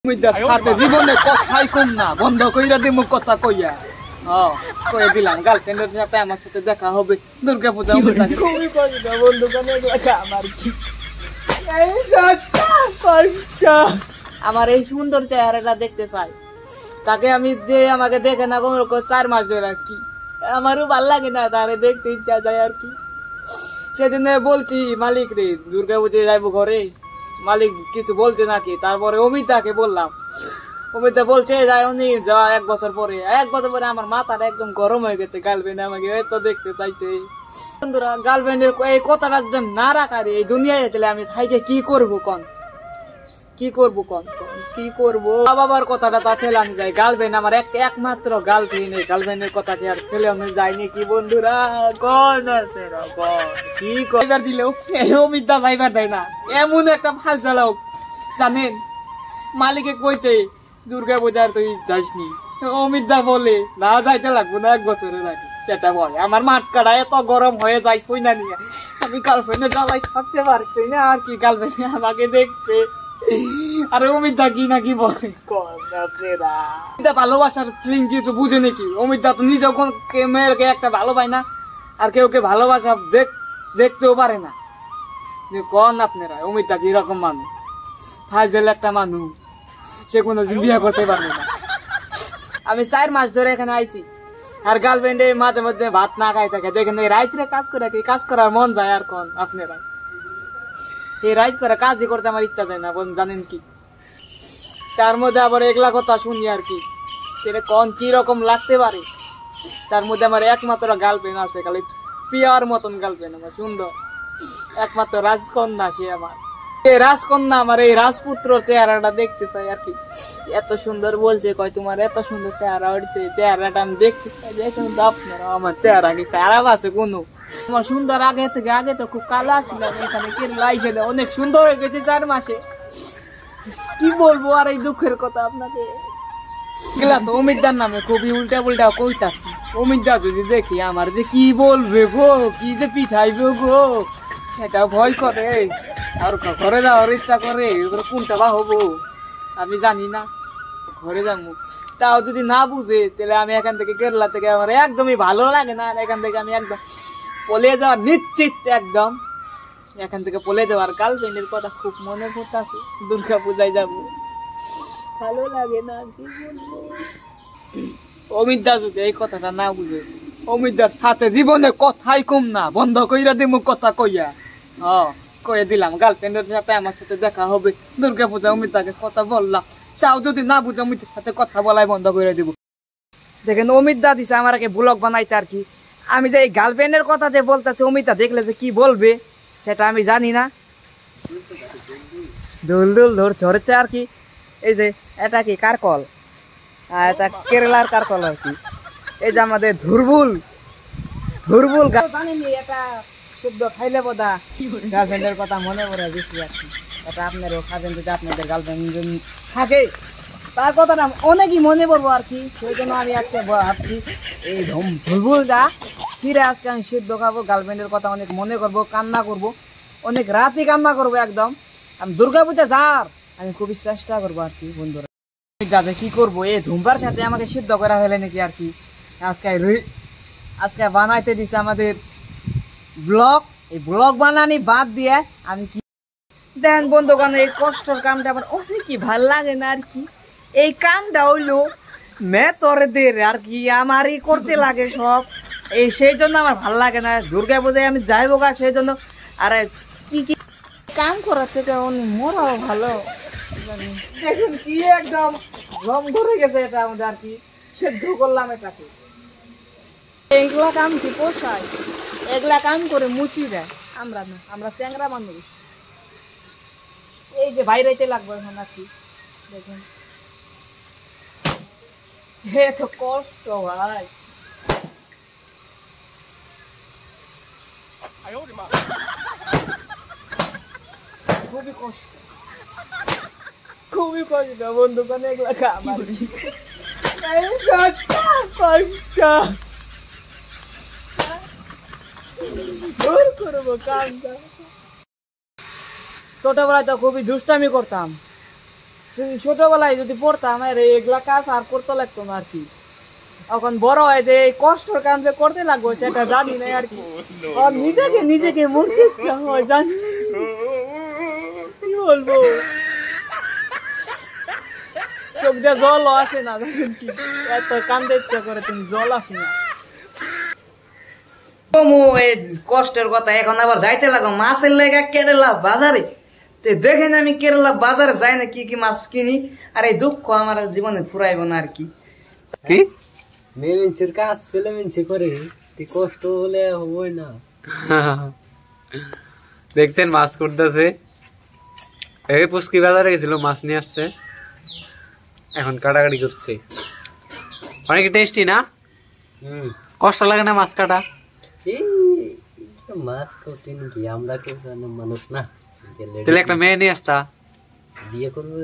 জীবনে কথাই কম না, বন্ধ কইরা দিমু কথা কইয়া। কয়ে দিলাম গার্লফ্রেন্ডের সাথে আমার সাথে দেখা হবে দুর্গা পূজা। খুবই কষ্ট বন্ধু, আমার কি আমার এই সুন্দর চেহারাটা দেখতে চাই, তাকে আমি যে আমাকে দেখে না 4 মাস ধরে আর কি, আমারও ভাল লাগে না, তারে দেখতে ইচ্ছা যায় আর কি। সেজন্য বলছি মালিক রে দুর্গা পূজায় যাইবো ঘরে, মালিক কিছু বলছে নাকি। তারপরে অমিতাকে বললাম, অমিতা বলছে যাই উনি যাওয়া 1 বছর পরে। 1 বছর পরে আমার মাথাটা একদম গরম হয়ে গেছে, গার্লফ্রেন্ড আমাকে এত দেখতে চাইছে। বন্ধুরা গার্লফ্রেন্ডের এই কথাটা যদি না রাখার এই দুনিয়ায়, তাহলে আমি থাইকে কি করবো কন, কি করবো কন, কি করবো। বাবার কথাটা তা ফেলে আমি যাই, গার্লফ্রেন্ড আমার একমাত্র গার্লফ্রেন্ড, এই গার্লফ্রেন্ডের কথা কি আর ফেলে আমি যাইনি কি বন্ধুরা? কোন কি কইবার দিলেও অমিতা যাইবার দেয় না, এমন একটা ফাল চালাও জানেন। মালিকে কইছে দুর্গা পূজার তুই যাসনি, অমিতা বলে না যাইতে লাগবো না 1 বছরের আগে। সেটা বলে আমার মাঠকাটা এত গরম হয়ে যায় কই না নিয়ে, আমি গার্লফ্রেন্ডের জ্বালাই থাকতে পারছি না আর কি। গার্লফ্রেন্ড আমাকে দেখবে আরে অমিতা কি নাকি বলে, ভালোবাসার ফিলিং কিছু বুঝে নাকি? অমিতা তো নিজেও মেয়েরকে একটা ভালো পায় না, আর কেউকে ভালোবাসা দেখতেও পারে না। যে কন আপনারা অমিতা কি রকম মানুষ, ফাইজেল একটা মানুষ, সে কোনোদিন বিয়ে করতে পারবে না। আমি 4 মাস ধরে এখানে আইছি, আর গার্লফ্রেন্ডে মাঝে মধ্যে ভাত না খাই থাকে, দেখেন এই রাইতে কাজ করে কি কাজ করার মন যায় আর কন আপনারা? এই রাইত করে কাজই করতে আমার ইচ্ছা যায় না জানেন কি। তার মধ্যে আবার একলা কথা শুনি আর কি, সেটা কন কি রকম লাগতে পারে। তার মধ্যে আমার একমাত্র গার্লফ্রেন্ড আছে, খালি পিয়ার মতন গার্লফ্রেন্ড আমার, সুন্দর একমাত্র রাজকন্যা সে আমার। এই রাজকন্যা আমার এই রাজপুত্র চেহারাটা দেখতে চাই আর কি। এত সুন্দর বলছে, কয় তোমার এত সুন্দর চেহারা উঠছে, চেহারাটা আমি দেখতে চাই। দেখুন তো আপনারা আমার চেহারা কি খারাপ আছে কোনো? আমার সুন্দর আগে থেকে, আগে তো খুব কালো ছিলাম, এখানে কেরলা আইসে অনেক সুন্দর হয়ে গেছে 4 মাসে। কি বলবো আর এই দুঃখের কথা আপনাদের। গেলা তো অমিতার নামে খুবই উল্টা পুল্টা কইতাছি, অমিতা যদি দেখি আমার যে কি বলবে গো, কি যে পিঠাইবে গো, সেটা ভয় করে। আর ঘরে যাওয়ার ইচ্ছা করে, কোনটা বা হবো আমি জানি না। ঘরে যাবো তাও যদি না বুঝে, তাহলে আমি এখান থেকে কেরলা থেকে আমার একদমই ভালো লাগে না। এখান থেকে আমি একদম পলে যাওয়ার নিশ্চিত, একদম এখান থেকে পলে যাওয়ার। গার্লফ্রেন্ডের কথা খুব মনে পড়তেছে, দুর্গা পূজায় যাবো, ভালো লাগে না কি বলবো। অমিতা যদি এই কথাটা না বুঝে, অমিতার সাথে জীবনে কথাই কম না, বন্ধ কইরা দিমু কথা কইয়া। কয়ে দিলাম গার্লফ্রেন্ডের সাথে আমার সাথে দেখা হবে দুর্গা পূজা। অমিতাকে কথা বললাম, চাও যদি না বুঝে অমিতার সাথে কথা বলাই বন্ধ করে দিব। দেখেন অমিতা দিছে আমার ব্লগ বানাইতে আর কি। আমি যে এই গার্লফ্রেন্ডের কথা যে বলতেছে, অমিতা দেখলে যে কি বলবে সেটা আমি জানি না। দুল দুল ধরছে আর কি। এই যে এটা কি কারকল, এটা কেরালার কারকল আর কি। এই যে আমাদের ধুরবুল জানেনি, এটা শুদ্ধ খাইলে বোধা গার্লফ্রেন্ডের কথা মনে পড়ে বেশি আর কি। এটা আপনারও খাবেন যদি আপনাদের গার্লফ্রেন্ড থাকে, তার কথাটা অনেকই মনে পড়বো আর কি। সেই জন্য আমি আজকে ভাবছি এই ধুরবুলটা ছিঁড়ে আজকে আমি সিদ্ধ খাবো। গার্লফ্রেন্ডের কথা অনেক মনে করবো, কান্না করবো, অনেক রাতই কান্না করবো একদম। আমি দুর্গা পূজা যার আমি খুবই চেষ্টা করবো আর কি বন্ধুরা। দাদা কি করবো, এই ধুমবার সাথে আমাকে সিদ্ধ করা হলে নাকি আর কি। আজকে বানাইতে দিছে আমাদের ব্লগ। এই ব্লগ বানানি বাদ দিয়ে আমি কি দেখেন বন্ধুগণ, এই কষ্টের কামটা আমার অনেকই ভাল লাগে না আর কি। এই কামটা হইলো মেতরদের আর কি, আমারই করতে লাগে সব। এই সেই জন্য আমার ভাল লাগে না। দুর্গা পূজায় আমি যাইবো গা, সেই জন্য। আর কি কি কাম করার থেকে মোরাও ভালো। দেখুন কি একদম রং ধরে গেছে এটা আমাদের আর কি। সেদ্ধ করলাম এটাকে। এইগুলা কাম কি পোষায়? এগুলা কাম করে মুচি দেয় আমরা না, আমরা চ্যাংরা মানুষ। এই যে বাইরেতে লাগবে এখন আর কি। দেখুন এত কষ্ট ভাই, খুবই কষ্ট, খুবই কষ্ট বন্ধুগণ এগুলা কাম আর কি। কষ্ট করবো কামটা। ছোটবেলায় তো খুবই দুষ্টামি করতাম, ছোটবেলায় যদি পড়তাম এগুলা কাজ আর করতে লাগতো না আর কি। এখন বড় হয় যে এই কষ্টের কাম যে করতে লাগবো সেটা জানি না আর কি। আর নিজেকে মরতে ইচ্ছা হয়, জানি কি বলবো, চোখ দিয়ে জল আসে না, জানেন কি, এত কান্দে ইচ্ছা করে তুমি জল আসে না। কষ্টের কথা এখন আবার যাইতে লাগো মাছের লেগা কেরালা বাজারে। দেখেন আমি কেরালা বাজারে যাই না, কি কি মাছ কিনি, আর এই দুঃখ আমার জীবনে ফুরাইব না আর কি। কি মেয়ে মিনছের কাজ ছেলে মিনছে করে, কষ্ট হলে হবে না। দেখছেন মাছ করতেছে, এই পুষ্কি বাজারে গেছিল মাছ নিয়ে আসছে, এখন কাটাকাটি করছে। অনেক টেস্টি না? কষ্ট লাগে না মাছ কাটা? মাছ কঠিন কি, আমরা কেউ মানুষ না, তাহলে একটা মেয়ে নিয়ে আসতা, বিয়ে করবো।